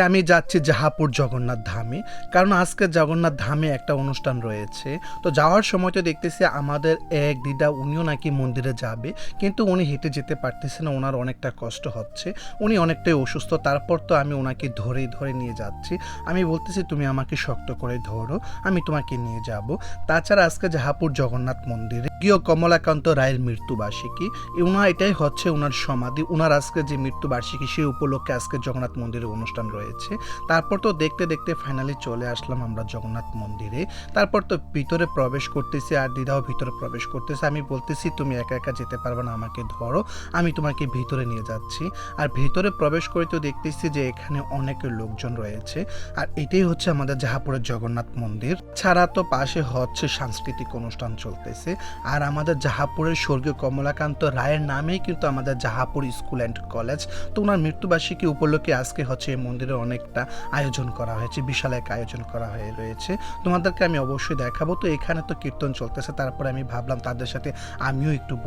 আমি যাচ্ছি জাহাপুর জগন্নাথ ধামে। কারণ আজকে জগন্নাথ ধামে একটা অনুষ্ঠান রয়েছে। তো যাওয়ার সময় তো দেখতেছি আমাদের এক দিদা উনিও নাকি মন্দিরে যাবে। কিন্তু উনি হেঁটে যেতে পারতেছে না, উনার অনেকটা কষ্ট হচ্ছে। উনি অনেকটাই অসুস্থ। তারপর তো আমি উনাকে ধরে নিয়ে যাচ্ছি। আমি বলতেছি, "তুমি আমাকে শক্ত করে ধরো, আমি তোমাকে নিয়ে যাবো।" তাছাড়া আজকে জাহাপুর জগন্নাথ মন্দিরে প্রিয় কমলাকান্ত রায়ের মৃত্যুবার্ষিকী। এটাই হচ্ছে উনার সমাধি। উনার আজকে যে মৃত্যুবার্ষিকী সেই উপলক্ষে আজকে জগন্নাথ মন্দিরে অনুষ্ঠান রয়েছে। তারপর তো দেখতে দেখতে ফাইনালি চলে আসলাম আমরা জগন্নাথ মন্দিরে। তারপর তো ভিতরে প্রবেশ করতেছি আর দিদাও ভিতরে প্রবেশ করতেছে। আমি বলতেছি, "তুমি একা একা যেতে পারবে না, আমাকে ধরো, আমি তোমাকে ভিতরে নিয়ে যাচ্ছি।" আর ভিতরে প্রবেশ করে তো দেখতেছি যে এখানে অনেক লোকজন রয়েছে। আর এটাই হচ্ছে আমাদের জাহাপুরের জগন্নাথ মন্দির। ছাড়া তো পাশে হচ্ছে সাংস্কৃতিক অনুষ্ঠান চলতেছে। আর আমাদের জাহাপুরের স্বর্গীয় কমলাকান্ত রায়ের নামেই কিন্তু আমাদের জাহাপুর স্কুল অ্যান্ড কলেজ। তো ওনার মৃত্যুবার্ষিকী উপলক্ষে আজকে হচ্ছে এই মন্দিরে অনেকটা আয়োজন করা হয়েছে, বিশাল এক আয়োজন করা হয়ে রয়েছে। তোমাদেরকে আমি অবশ্যই দেখাবো। তো এখানে তো কীর্তন চলতেছে, তারপরে আমি ভাবলাম তাদের সাথে আমিও একটু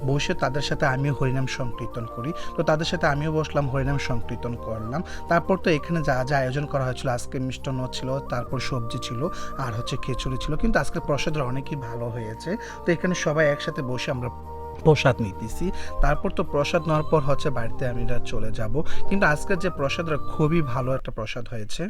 বসে তাদের সাথে আমিও হরিনাম সংকীর্তন করি। তো তাদের সাথে আমিও বসলাম, হরিনাম সংকীর্তন করলাম। তারপর তো এখানে যা যা আয়োজন করা হয়েছিল, আজকে মিষ্টান্ন ছিল, তারপর সবজি ছিল, আর হচ্ছে খিচুড়ি ছিল। কিন্তু আজকে প্রসাদটা অনেকই ভালো হয়েছে। তো এখানে সবাই একসাথে বসে আমরা প্রসাদ নিতেছি। তারপর তো প্রসাদ নেওয়ার পর হচ্ছে বাড়িতে আমি চলে যাব। কিন্তু আজকের যে প্রসাদটা খুবই ভালো একটা প্রসাদ হয়েছে।